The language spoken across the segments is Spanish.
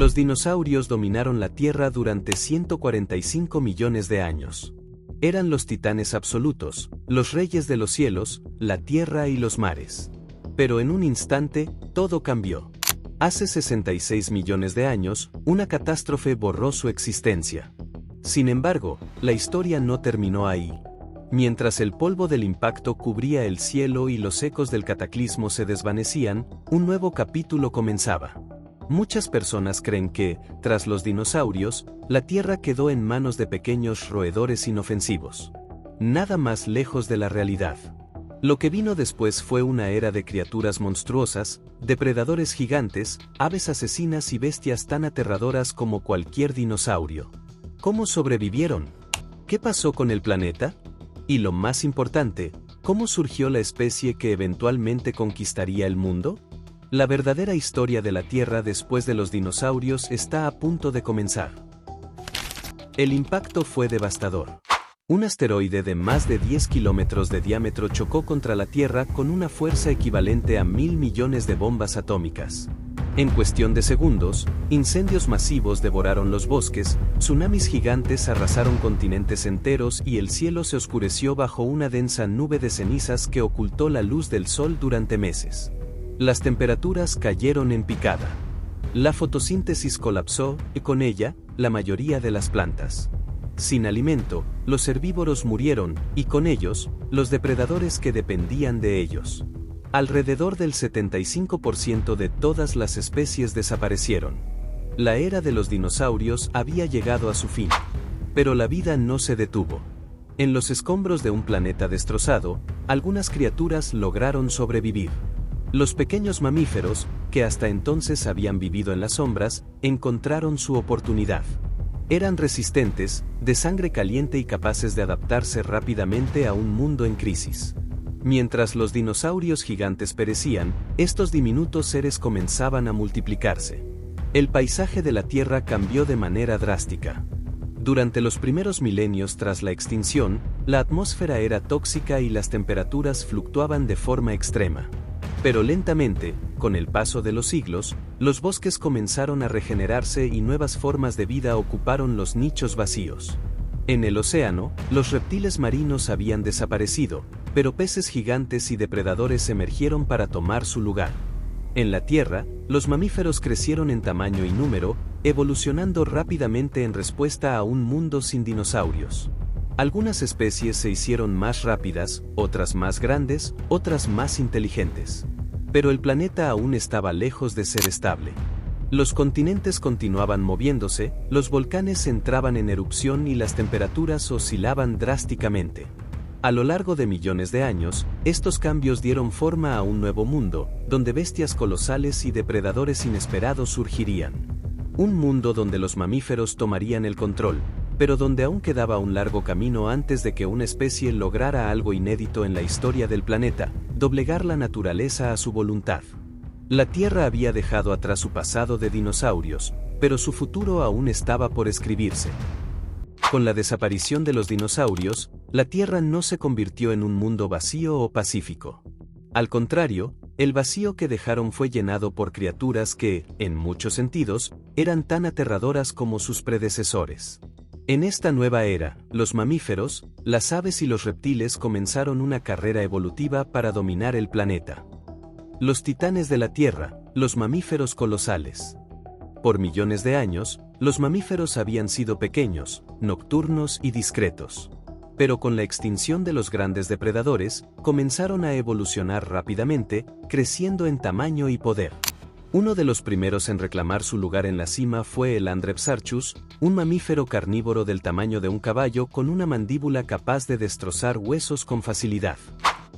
Los dinosaurios dominaron la Tierra durante 145 millones de años. Eran los titanes absolutos, los reyes de los cielos, la tierra y los mares. Pero en un instante, todo cambió. Hace 66 millones de años, una catástrofe borró su existencia. Sin embargo, la historia no terminó ahí. Mientras el polvo del impacto cubría el cielo y los ecos del cataclismo se desvanecían, un nuevo capítulo comenzaba. Muchas personas creen que, tras los dinosaurios, la Tierra quedó en manos de pequeños roedores inofensivos. Nada más lejos de la realidad. Lo que vino después fue una era de criaturas monstruosas, depredadores gigantes, aves asesinas y bestias tan aterradoras como cualquier dinosaurio. ¿Cómo sobrevivieron? ¿Qué pasó con el planeta? Y lo más importante, ¿cómo surgió la especie que eventualmente conquistaría el mundo? La verdadera historia de la Tierra después de los dinosaurios está a punto de comenzar. El impacto fue devastador. Un asteroide de más de 10 kilómetros de diámetro chocó contra la Tierra con una fuerza equivalente a 1.000 millones de bombas atómicas. En cuestión de segundos, incendios masivos devoraron los bosques, tsunamis gigantes arrasaron continentes enteros y el cielo se oscureció bajo una densa nube de cenizas que ocultó la luz del sol durante meses. Las temperaturas cayeron en picada. La fotosíntesis colapsó y con ella, la mayoría de las plantas. Sin alimento, los herbívoros murieron y con ellos, los depredadores que dependían de ellos. Alrededor del 75% de todas las especies desaparecieron. La era de los dinosaurios había llegado a su fin. Pero la vida no se detuvo. En los escombros de un planeta destrozado, algunas criaturas lograron sobrevivir. Los pequeños mamíferos, que hasta entonces habían vivido en las sombras, encontraron su oportunidad. Eran resistentes, de sangre caliente y capaces de adaptarse rápidamente a un mundo en crisis. Mientras los dinosaurios gigantes perecían, estos diminutos seres comenzaban a multiplicarse. El paisaje de la Tierra cambió de manera drástica. Durante los primeros milenios tras la extinción, la atmósfera era tóxica y las temperaturas fluctuaban de forma extrema. Pero lentamente, con el paso de los siglos, los bosques comenzaron a regenerarse y nuevas formas de vida ocuparon los nichos vacíos. En el océano, los reptiles marinos habían desaparecido, pero peces gigantes y depredadores emergieron para tomar su lugar. En la Tierra, los mamíferos crecieron en tamaño y número, evolucionando rápidamente en respuesta a un mundo sin dinosaurios. Algunas especies se hicieron más rápidas, otras más grandes, otras más inteligentes. Pero el planeta aún estaba lejos de ser estable. Los continentes continuaban moviéndose, los volcanes entraban en erupción y las temperaturas oscilaban drásticamente. A lo largo de millones de años, estos cambios dieron forma a un nuevo mundo, donde bestias colosales y depredadores inesperados surgirían. Un mundo donde los mamíferos tomarían el control, pero donde aún quedaba un largo camino antes de que una especie lograra algo inédito en la historia del planeta, doblegar la naturaleza a su voluntad. La Tierra había dejado atrás su pasado de dinosaurios, pero su futuro aún estaba por escribirse. Con la desaparición de los dinosaurios, la Tierra no se convirtió en un mundo vacío o pacífico. Al contrario, el vacío que dejaron fue llenado por criaturas que, en muchos sentidos, eran tan aterradoras como sus predecesores. En esta nueva era, los mamíferos, las aves y los reptiles comenzaron una carrera evolutiva para dominar el planeta. Los titanes de la Tierra, los mamíferos colosales. Por millones de años, los mamíferos habían sido pequeños, nocturnos y discretos. Pero con la extinción de los grandes depredadores, comenzaron a evolucionar rápidamente, creciendo en tamaño y poder. Uno de los primeros en reclamar su lugar en la cima fue el Andrepsarchus, un mamífero carnívoro del tamaño de un caballo con una mandíbula capaz de destrozar huesos con facilidad.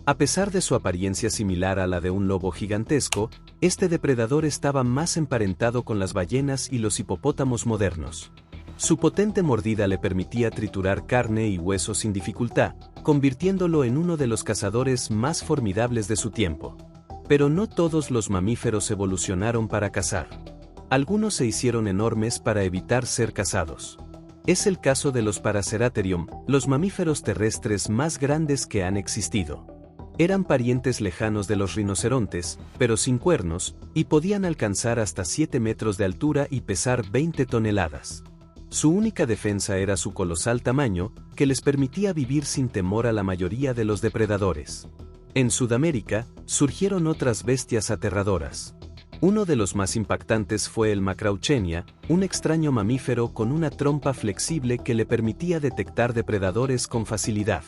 A pesar de su apariencia similar a la de un lobo gigantesco, este depredador estaba más emparentado con las ballenas y los hipopótamos modernos. Su potente mordida le permitía triturar carne y huesos sin dificultad, convirtiéndolo en uno de los cazadores más formidables de su tiempo. Pero no todos los mamíferos evolucionaron para cazar. Algunos se hicieron enormes para evitar ser cazados. Es el caso de los Paraceratherium, los mamíferos terrestres más grandes que han existido. Eran parientes lejanos de los rinocerontes, pero sin cuernos, y podían alcanzar hasta 7 metros de altura y pesar 20 toneladas. Su única defensa era su colosal tamaño, que les permitía vivir sin temor a la mayoría de los depredadores. En Sudamérica, surgieron otras bestias aterradoras. Uno de los más impactantes fue el Macrauchenia, un extraño mamífero con una trompa flexible que le permitía detectar depredadores con facilidad.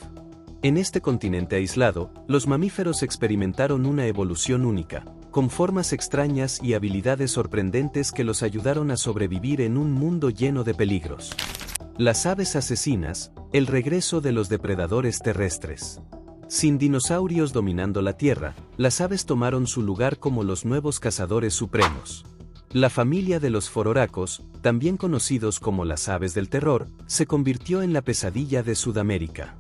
En este continente aislado, los mamíferos experimentaron una evolución única, con formas extrañas y habilidades sorprendentes que los ayudaron a sobrevivir en un mundo lleno de peligros. Las aves asesinas, el regreso de los depredadores terrestres. Sin dinosaurios dominando la Tierra, las aves tomaron su lugar como los nuevos cazadores supremos. La familia de los fororacos, también conocidos como las aves del terror, se convirtió en la pesadilla de Sudamérica.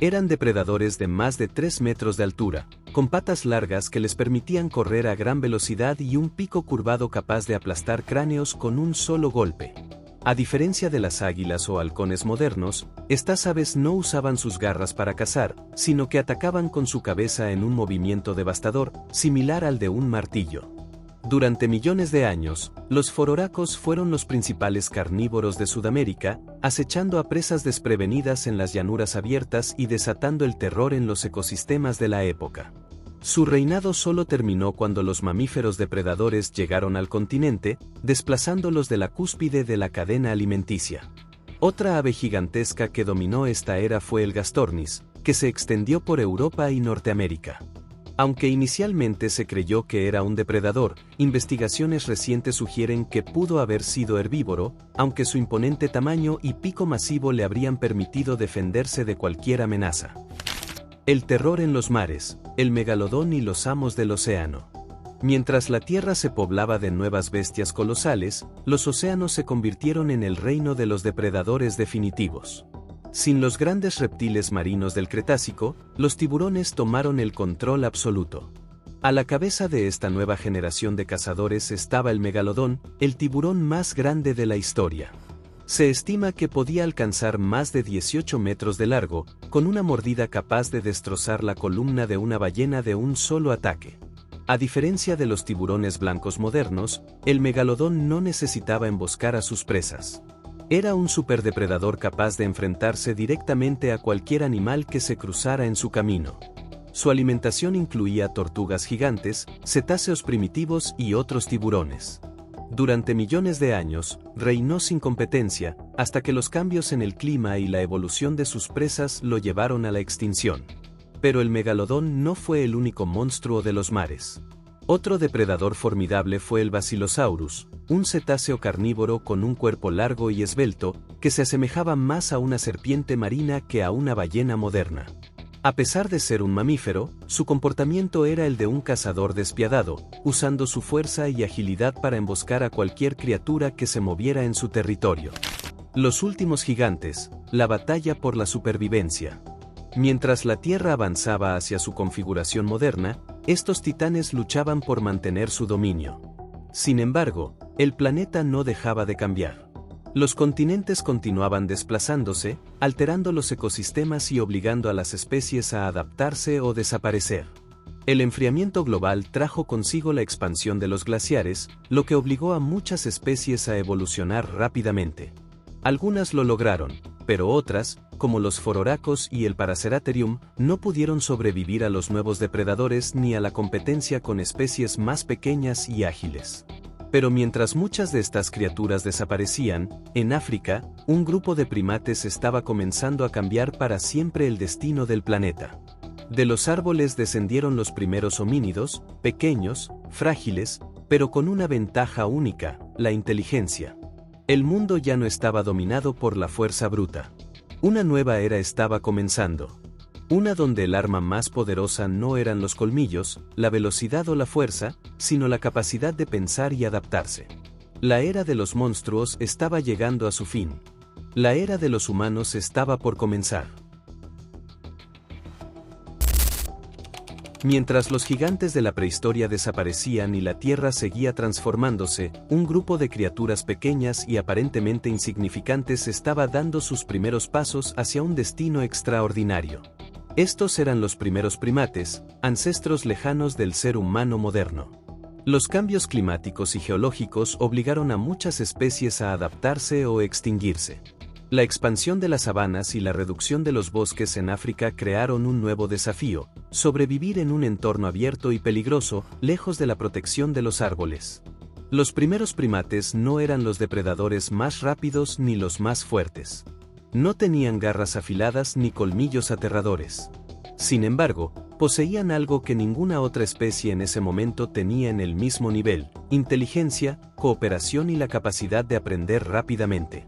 Eran depredadores de más de 3 metros de altura, con patas largas que les permitían correr a gran velocidad y un pico curvado capaz de aplastar cráneos con un solo golpe. A diferencia de las águilas o halcones modernos, estas aves no usaban sus garras para cazar, sino que atacaban con su cabeza en un movimiento devastador, similar al de un martillo. Durante millones de años, los fororacos fueron los principales carnívoros de Sudamérica, acechando a presas desprevenidas en las llanuras abiertas y desatando el terror en los ecosistemas de la época. Su reinado solo terminó cuando los mamíferos depredadores llegaron al continente, desplazándolos de la cúspide de la cadena alimenticia. Otra ave gigantesca que dominó esta era fue el Gastornis, que se extendió por Europa y Norteamérica. Aunque inicialmente se creyó que era un depredador, investigaciones recientes sugieren que pudo haber sido herbívoro, aunque su imponente tamaño y pico masivo le habrían permitido defenderse de cualquier amenaza. El terror en los mares, el megalodón y los amos del océano. Mientras la tierra se poblaba de nuevas bestias colosales, los océanos se convirtieron en el reino de los depredadores definitivos. Sin los grandes reptiles marinos del Cretácico, los tiburones tomaron el control absoluto. A la cabeza de esta nueva generación de cazadores estaba el megalodón, el tiburón más grande de la historia. Se estima que podía alcanzar más de 18 metros de largo, con una mordida capaz de destrozar la columna de una ballena de un solo ataque. A diferencia de los tiburones blancos modernos, el megalodón no necesitaba emboscar a sus presas. Era un superdepredador capaz de enfrentarse directamente a cualquier animal que se cruzara en su camino. Su alimentación incluía tortugas gigantes, cetáceos primitivos y otros tiburones. Durante millones de años, reinó sin competencia, hasta que los cambios en el clima y la evolución de sus presas lo llevaron a la extinción. Pero el megalodón no fue el único monstruo de los mares. Otro depredador formidable fue el Basilosaurus, un cetáceo carnívoro con un cuerpo largo y esbelto, que se asemejaba más a una serpiente marina que a una ballena moderna. A pesar de ser un mamífero, su comportamiento era el de un cazador despiadado, usando su fuerza y agilidad para emboscar a cualquier criatura que se moviera en su territorio. Los últimos gigantes, la batalla por la supervivencia. Mientras la Tierra avanzaba hacia su configuración moderna, estos titanes luchaban por mantener su dominio. Sin embargo, el planeta no dejaba de cambiar. Los continentes continuaban desplazándose, alterando los ecosistemas y obligando a las especies a adaptarse o desaparecer. El enfriamiento global trajo consigo la expansión de los glaciares, lo que obligó a muchas especies a evolucionar rápidamente. Algunas lo lograron, pero otras, como los fororacos y el Paraceratherium, no pudieron sobrevivir a los nuevos depredadores ni a la competencia con especies más pequeñas y ágiles. Pero mientras muchas de estas criaturas desaparecían, en África, un grupo de primates estaba comenzando a cambiar para siempre el destino del planeta. De los árboles descendieron los primeros homínidos, pequeños, frágiles, pero con una ventaja única, la inteligencia. El mundo ya no estaba dominado por la fuerza bruta. Una nueva era estaba comenzando. Una donde el arma más poderosa no eran los colmillos, la velocidad o la fuerza, sino la capacidad de pensar y adaptarse. La era de los monstruos estaba llegando a su fin. La era de los humanos estaba por comenzar. Mientras los gigantes de la prehistoria desaparecían y la Tierra seguía transformándose, un grupo de criaturas pequeñas y aparentemente insignificantes estaba dando sus primeros pasos hacia un destino extraordinario. Estos eran los primeros primates, ancestros lejanos del ser humano moderno. Los cambios climáticos y geológicos obligaron a muchas especies a adaptarse o extinguirse. La expansión de las sabanas y la reducción de los bosques en África crearon un nuevo desafío: sobrevivir en un entorno abierto y peligroso, lejos de la protección de los árboles. Los primeros primates no eran los depredadores más rápidos ni los más fuertes. No tenían garras afiladas ni colmillos aterradores. Sin embargo, poseían algo que ninguna otra especie en ese momento tenía en el mismo nivel: inteligencia, cooperación y la capacidad de aprender rápidamente.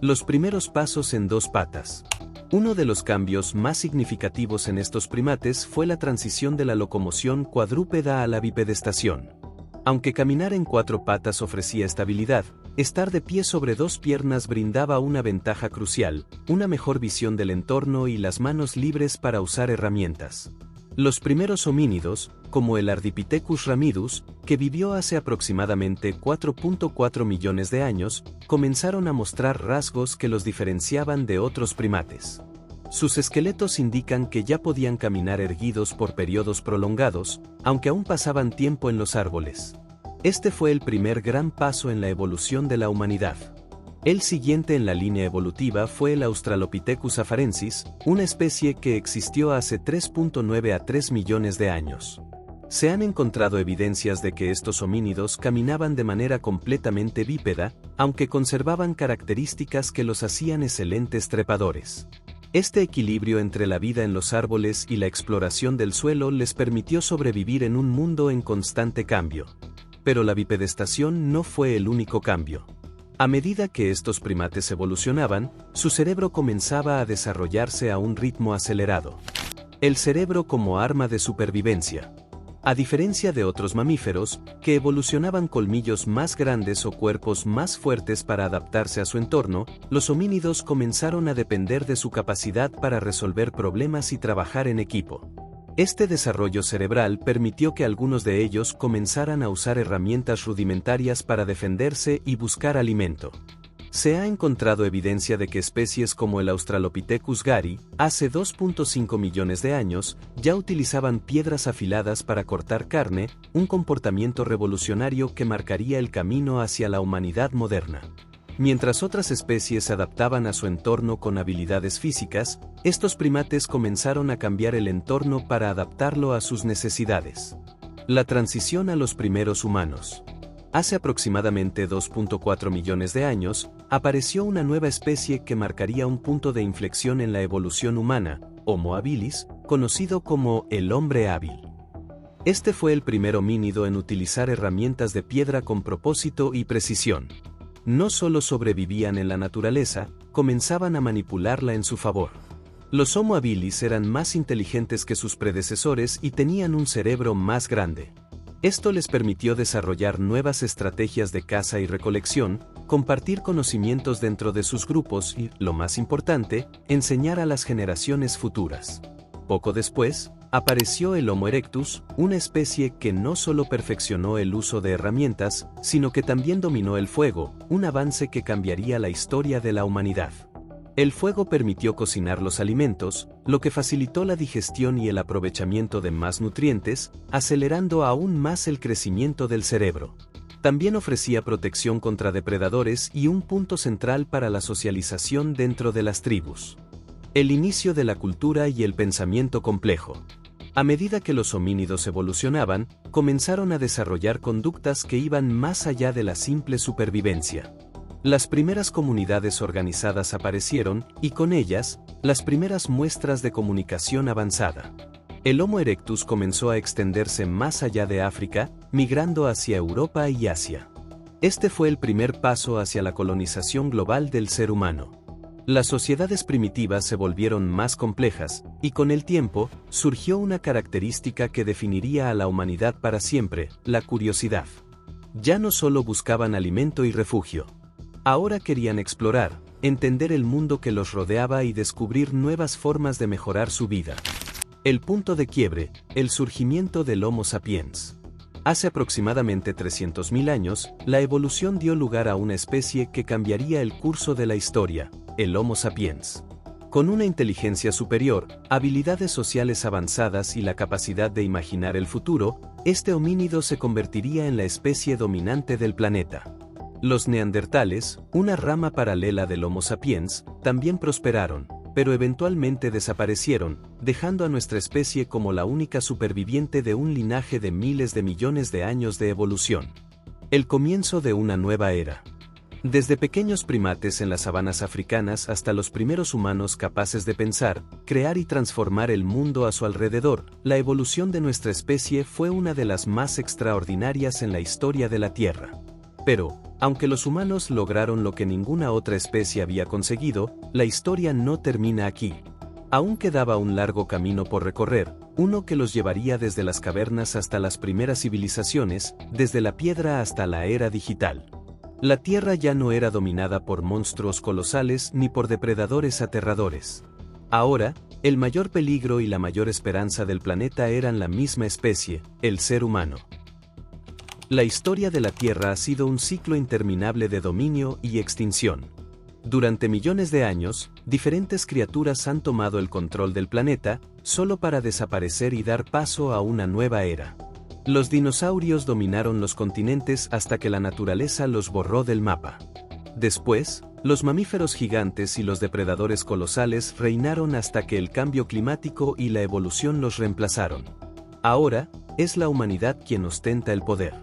Los primeros pasos en dos patas. Uno de los cambios más significativos en estos primates fue la transición de la locomoción cuadrúpeda a la bipedestación. Aunque caminar en cuatro patas ofrecía estabilidad, estar de pie sobre dos piernas brindaba una ventaja crucial: una mejor visión del entorno y las manos libres para usar herramientas. Los primeros homínidos, como el Ardipithecus ramidus, que vivió hace aproximadamente 4.4 millones de años, comenzaron a mostrar rasgos que los diferenciaban de otros primates. Sus esqueletos indican que ya podían caminar erguidos por periodos prolongados, aunque aún pasaban tiempo en los árboles. Este fue el primer gran paso en la evolución de la humanidad. El siguiente en la línea evolutiva fue el Australopithecus afarensis, una especie que existió hace 3.9 a 3 millones de años. Se han encontrado evidencias de que estos homínidos caminaban de manera completamente bípeda, aunque conservaban características que los hacían excelentes trepadores. Este equilibrio entre la vida en los árboles y la exploración del suelo les permitió sobrevivir en un mundo en constante cambio. Pero la bipedestación no fue el único cambio. A medida que estos primates evolucionaban, su cerebro comenzaba a desarrollarse a un ritmo acelerado. El cerebro como arma de supervivencia. A diferencia de otros mamíferos, que evolucionaban colmillos más grandes o cuerpos más fuertes para adaptarse a su entorno, los homínidos comenzaron a depender de su capacidad para resolver problemas y trabajar en equipo. Este desarrollo cerebral permitió que algunos de ellos comenzaran a usar herramientas rudimentarias para defenderse y buscar alimento. Se ha encontrado evidencia de que especies como el Australopithecus gari, hace 2.5 millones de años, ya utilizaban piedras afiladas para cortar carne, un comportamiento revolucionario que marcaría el camino hacia la humanidad moderna. Mientras otras especies se adaptaban a su entorno con habilidades físicas, estos primates comenzaron a cambiar el entorno para adaptarlo a sus necesidades. La transición a los primeros humanos. Hace aproximadamente 2.4 millones de años, apareció una nueva especie que marcaría un punto de inflexión en la evolución humana, Homo habilis, conocido como el hombre hábil. Este fue el primer homínido en utilizar herramientas de piedra con propósito y precisión. No solo sobrevivían en la naturaleza, comenzaban a manipularla en su favor. Los Homo habilis eran más inteligentes que sus predecesores y tenían un cerebro más grande. Esto les permitió desarrollar nuevas estrategias de caza y recolección, compartir conocimientos dentro de sus grupos y, lo más importante, enseñar a las generaciones futuras. Poco después, apareció el Homo erectus, una especie que no solo perfeccionó el uso de herramientas, sino que también dominó el fuego, un avance que cambiaría la historia de la humanidad. El fuego permitió cocinar los alimentos, lo que facilitó la digestión y el aprovechamiento de más nutrientes, acelerando aún más el crecimiento del cerebro. También ofrecía protección contra depredadores y un punto central para la socialización dentro de las tribus. El inicio de la cultura y el pensamiento complejo. A medida que los homínidos evolucionaban, comenzaron a desarrollar conductas que iban más allá de la simple supervivencia. Las primeras comunidades organizadas aparecieron, y con ellas, las primeras muestras de comunicación avanzada. El Homo erectus comenzó a extenderse más allá de África, migrando hacia Europa y Asia. Este fue el primer paso hacia la colonización global del ser humano. Las sociedades primitivas se volvieron más complejas, y con el tiempo, surgió una característica que definiría a la humanidad para siempre: la curiosidad. Ya no solo buscaban alimento y refugio. Ahora querían explorar, entender el mundo que los rodeaba y descubrir nuevas formas de mejorar su vida. El punto de quiebre, el surgimiento del Homo sapiens. Hace aproximadamente 300.000 años, la evolución dio lugar a una especie que cambiaría el curso de la historia: el Homo sapiens. Con una inteligencia superior, habilidades sociales avanzadas y la capacidad de imaginar el futuro, este homínido se convertiría en la especie dominante del planeta. Los neandertales, una rama paralela del Homo sapiens, también prosperaron, pero eventualmente desaparecieron, dejando a nuestra especie como la única superviviente de un linaje de miles de millones de años de evolución. El comienzo de una nueva era. Desde pequeños primates en las sabanas africanas hasta los primeros humanos capaces de pensar, crear y transformar el mundo a su alrededor, la evolución de nuestra especie fue una de las más extraordinarias en la historia de la Tierra. Pero, aunque los humanos lograron lo que ninguna otra especie había conseguido, la historia no termina aquí. Aún quedaba un largo camino por recorrer, uno que los llevaría desde las cavernas hasta las primeras civilizaciones, desde la piedra hasta la era digital. La Tierra ya no era dominada por monstruos colosales ni por depredadores aterradores. Ahora, el mayor peligro y la mayor esperanza del planeta eran la misma especie, el ser humano. La historia de la Tierra ha sido un ciclo interminable de dominio y extinción. Durante millones de años, diferentes criaturas han tomado el control del planeta, solo para desaparecer y dar paso a una nueva era. Los dinosaurios dominaron los continentes hasta que la naturaleza los borró del mapa. Después, los mamíferos gigantes y los depredadores colosales reinaron hasta que el cambio climático y la evolución los reemplazaron. Ahora, es la humanidad quien ostenta el poder.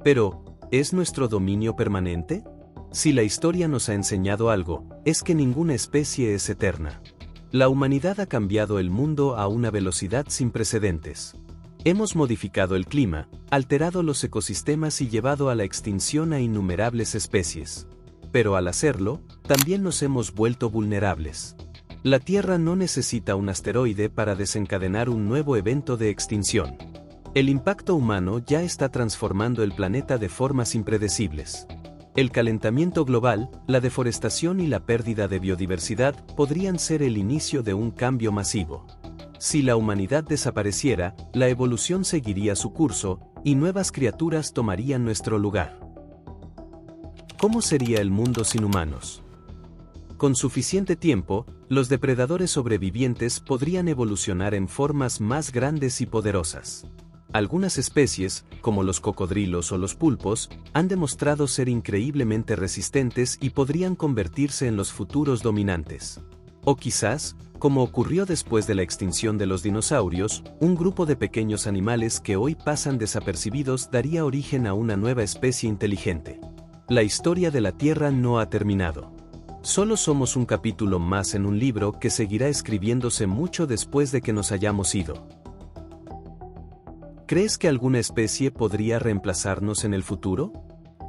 Pero, ¿es nuestro dominio permanente? Si la historia nos ha enseñado algo, es que ninguna especie es eterna. La humanidad ha cambiado el mundo a una velocidad sin precedentes. Hemos modificado el clima, alterado los ecosistemas y llevado a la extinción a innumerables especies. Pero al hacerlo, también nos hemos vuelto vulnerables. La Tierra no necesita un asteroide para desencadenar un nuevo evento de extinción. El impacto humano ya está transformando el planeta de formas impredecibles. El calentamiento global, la deforestación y la pérdida de biodiversidad podrían ser el inicio de un cambio masivo. Si la humanidad desapareciera, la evolución seguiría su curso, y nuevas criaturas tomarían nuestro lugar. ¿Cómo sería el mundo sin humanos? Con suficiente tiempo, los depredadores sobrevivientes podrían evolucionar en formas más grandes y poderosas. Algunas especies, como los cocodrilos o los pulpos, han demostrado ser increíblemente resistentes y podrían convertirse en los futuros dominantes. O quizás, como ocurrió después de la extinción de los dinosaurios, un grupo de pequeños animales que hoy pasan desapercibidos daría origen a una nueva especie inteligente. La historia de la Tierra no ha terminado. Solo somos un capítulo más en un libro que seguirá escribiéndose mucho después de que nos hayamos ido. ¿Crees que alguna especie podría reemplazarnos en el futuro?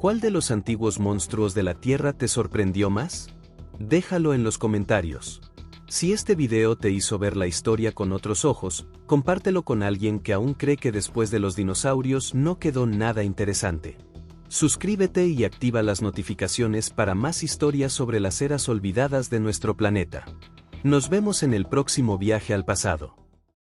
¿Cuál de los antiguos monstruos de la Tierra te sorprendió más? Déjalo en los comentarios. Si este video te hizo ver la historia con otros ojos, compártelo con alguien que aún cree que después de los dinosaurios no quedó nada interesante. Suscríbete y activa las notificaciones para más historias sobre las eras olvidadas de nuestro planeta. Nos vemos en el próximo viaje al pasado.